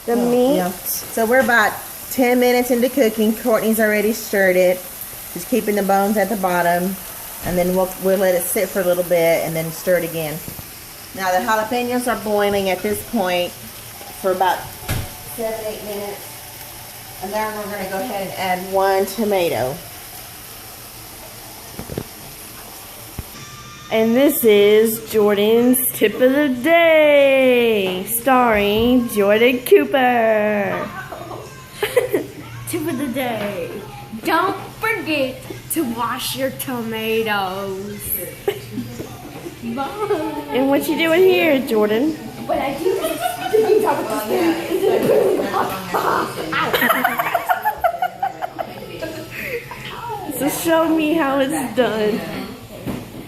the meat. Yeah. So we're about 10 minutes into cooking. Courtney's already stirred it. Just keeping the bones at the bottom. And then we'll let it sit for a little bit and then stir it again. Now the jalapenos are boiling at this point for about 7-8 minutes. And then we're going to go ahead and add 1 tomato. And this is Jordan's Tip of the Day, starring Jordan Cooper. Tip of the day. Don't forget to wash your tomatoes. Bye. And what you doing here, Jordan? What I do is you talk about So show me how it's done.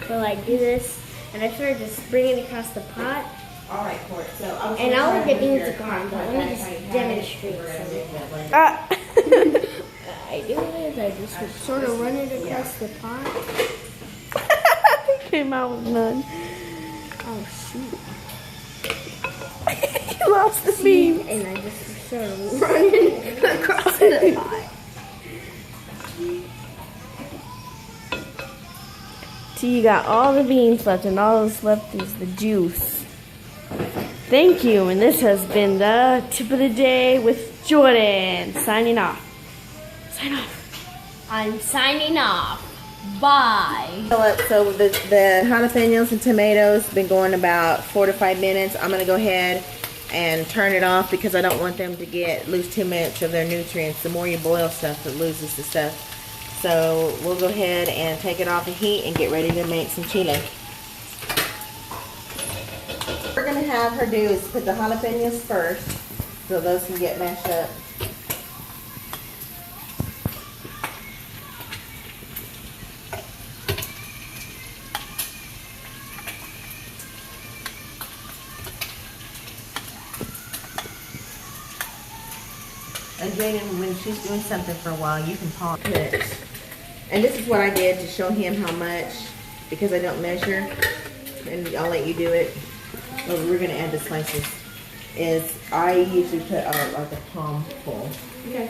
So I do this, and I sort of just bring it across the pot. All right, Court. So And all of the beans are gone, but let me just demonstrate something. I do is I just sort of run it across the pot. Came out with none. Oh shoot. You lost the beans. And I just sort of run it across the pot. So you got all the beans left, and all that's left is the juice. Thank you, and this has been the Tip of the Day with Jordan. Signing off. Sign off. I'm signing off. Bye. So the jalapenos and tomatoes been going about 4 to 5 minutes. I'm gonna go ahead and turn it off because I don't want them to lose too much of their nutrients. The more you boil stuff, it loses the stuff. So we'll go ahead and take it off the heat and get ready to make some chile. What we're gonna have her do is put the jalapenos first so those can get mashed up. And Jaden, when she's doing something for a while, you can pause it. And this is what I did to show him how much, because I don't measure, and I'll let you do it. But we're gonna add the slices. Is I usually put like a palm full. Okay.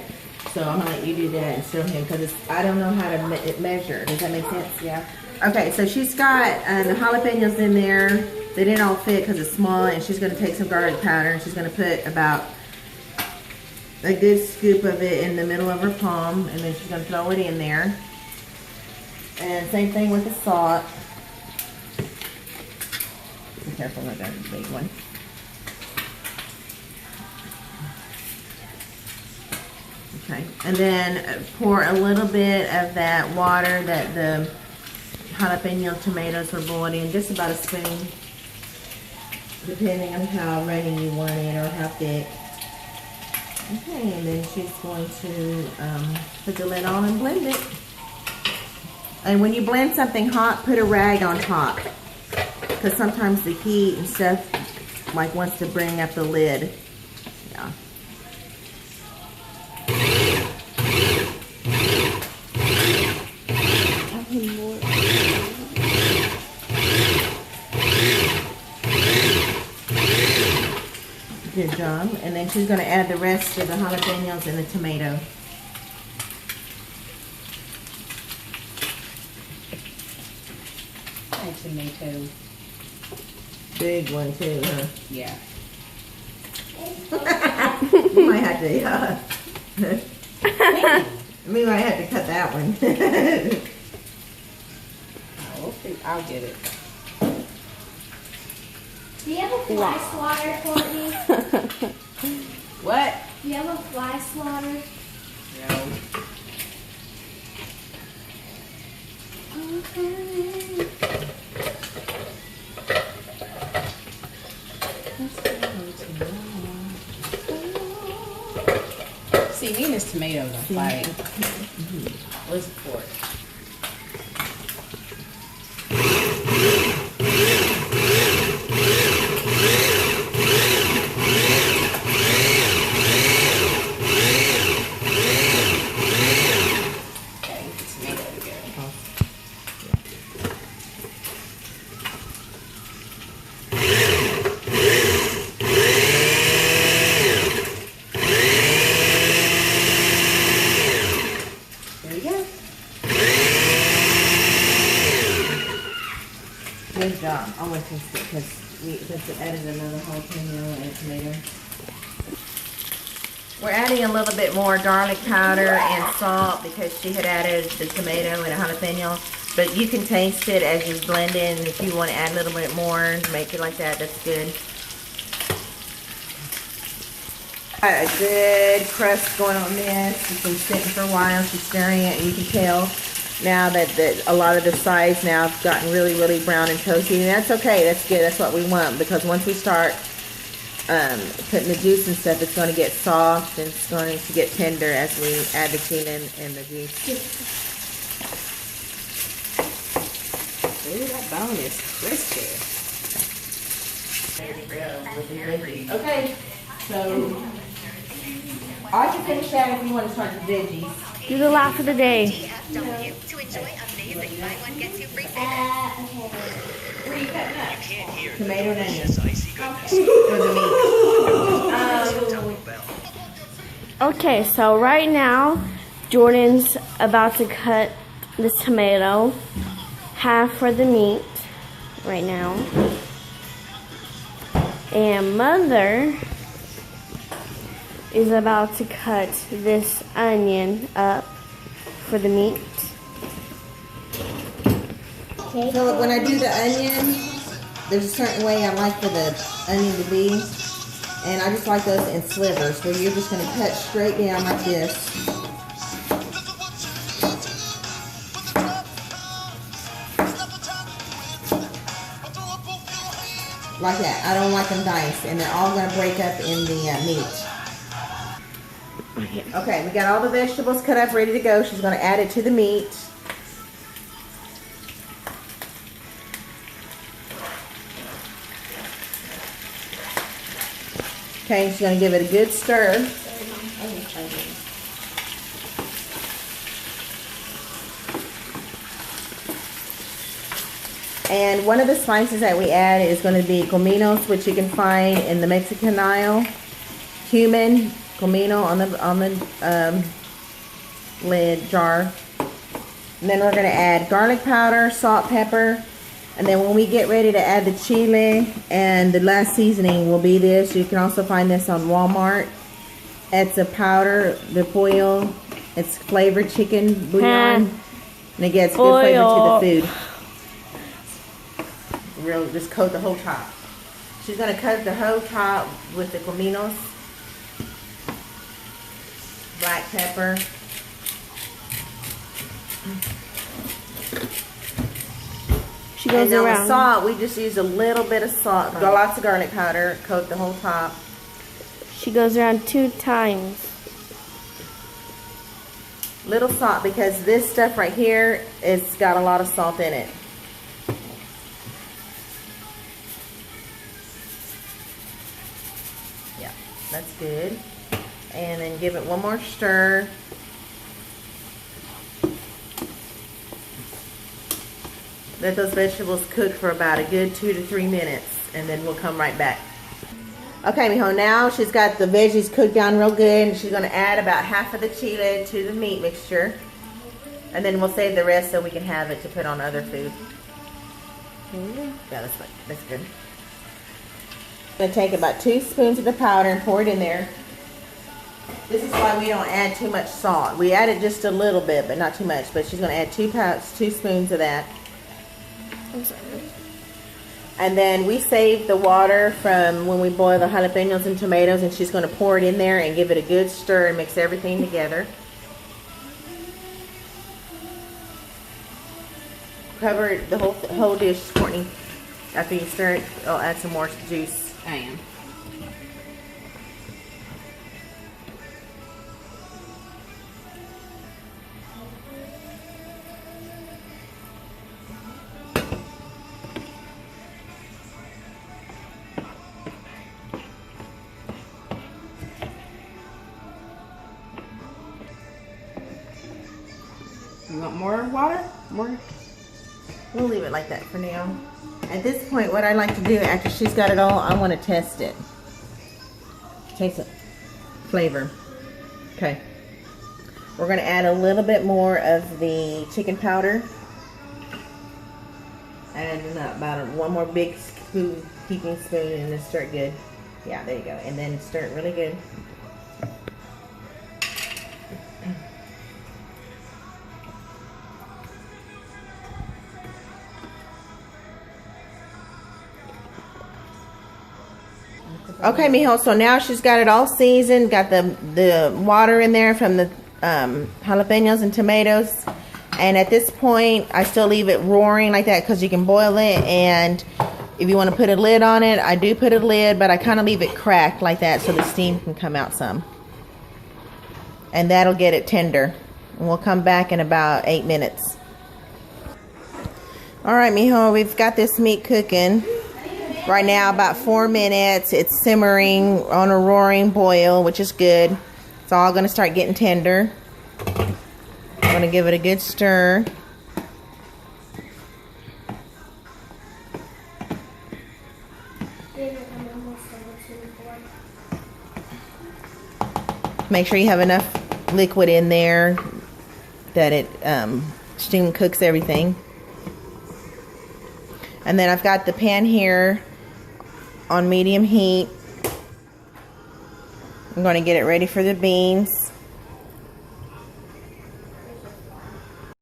So I'm gonna let you do that and show him because I don't know how to measure. Does that make sense? Yeah. Okay, so she's got the jalapenos in there. They didn't all fit because it's small, and she's gonna take some garlic powder and she's gonna put about a good scoop of it in the middle of her palm, and then she's going to throw it in there. And same thing with the salt. Be careful with that big one. Okay, and then pour a little bit of that water that the jalapeno tomatoes were boiled in, just about a spoon, depending on how runny you want it or how thick. Okay, and then she's going to put the lid on and blend it. And when you blend something hot, put a rag on top. Because sometimes the heat and stuff like wants to bring up the lid. Yeah. Good job. And then she's going to add the rest of the jalapenos and the tomato. And tomato. Big one too, huh? Yeah. You might have to, we might have to cut that one. I'll get it. Do you have a fly swatter, Courtney? What? Do you have a fly swatter? No. See, me and this tomato don't fight. What's it for? I want to taste it because we just added another jalapeno and tomato. We're adding a little bit more garlic powder and salt because she had added the tomato and a jalapeno. But you can taste it as you blend in. If you want to add a little bit more, make it like that, that's good. Got a good crust going on this. It's been sitting for a while. She's stirring it, and you can tell now that a lot of the sides now have gotten really, really brown and toasty. And that's okay. That's good. That's what we want, because once we start putting the juice and stuff, it's going to get soft and it's going to get tender as we add the chile and the juice. Ooh, that bone is crispy. Okay, so I can finish that if you want to start the veggies. Do the laugh of the day. Okay. Where are you cutting up? Tomato and onion. For the meat. Okay, so right now, Jordan's about to cut this tomato half for the meat right now. And Mother is about to cut this onion up for the meat. So when I do the onion, there's a certain way I like for the onion to be. And I just like those in slivers, where you're just going to cut straight down like this. Like that. I don't like them diced, and they're all going to break up in the meat. Okay, we got all the vegetables cut up, ready to go. She's going to add it to the meat. Okay, she's going to give it a good stir. And one of the spices that we add is going to be cominos, which you can find in the Mexican aisle. Cumin, comino on the lid jar. And then we're going to add garlic powder, salt, pepper. And then when we get ready to add the chile, and the last seasoning will be this. You can also find this on Walmart. It's a powder, the pollo. It's flavored chicken bouillon. And it gets good flavor to the food. Really, just coat the whole top. She's going to coat the whole top with the cominos. Black pepper. She goes and around. On salt, we just use a little bit of salt. Got lots of garlic powder. Coat the whole top. She goes around 2 times. Little salt, because this stuff right here, it's got a lot of salt in it. Yeah, that's good. And then give it one more stir. Let those vegetables cook for about a good 2 to 3 minutes, and then we'll come right back. Okay, mijo, now she's got the veggies cooked down real good, and she's going to add about half of the chile to the meat mixture. And then we'll save the rest so we can have it to put on other food. Yeah, that's good. I'm going to take about 2 spoons of the powder and pour it in there. This is why we don't add too much salt. We added just a little bit, but not too much. But she's going to add 2 spoons of that. I'm sorry. And then we save the water from when we boil the jalapenos and tomatoes, and she's going to pour it in there and give it a good stir and mix everything together. Cover the whole dish, Courtney. After you stir it, I'll add some more juice. I am. You want more water? More? We'll leave it like that for now. At this point, what I like to do after she's got it all, I want to test it. Taste it. Flavor. Okay. We're going to add a little bit more of the chicken powder. And about one more big spoon, heaping spoon, and then stir it good. Yeah, there you go. And then stir it really good. Okay, mijo, so now she's got it all seasoned, got the water in there from the jalapenos and tomatoes. And at this point, I still leave it roaring like that because you can boil it. And if you want to put a lid on it, I do put a lid, but I kind of leave it cracked like that so the steam can come out some. And that'll get it tender. And we'll come back in about 8 minutes. All right, mijo, we've got this meat cooking. Right now, about 4 minutes. It's simmering on a roaring boil, which is good. It's all going to start getting tender. I'm going to give it a good stir. Make sure you have enough liquid in there that it steam cooks everything. And then I've got the pan here on medium heat. I'm going to get it ready for the beans.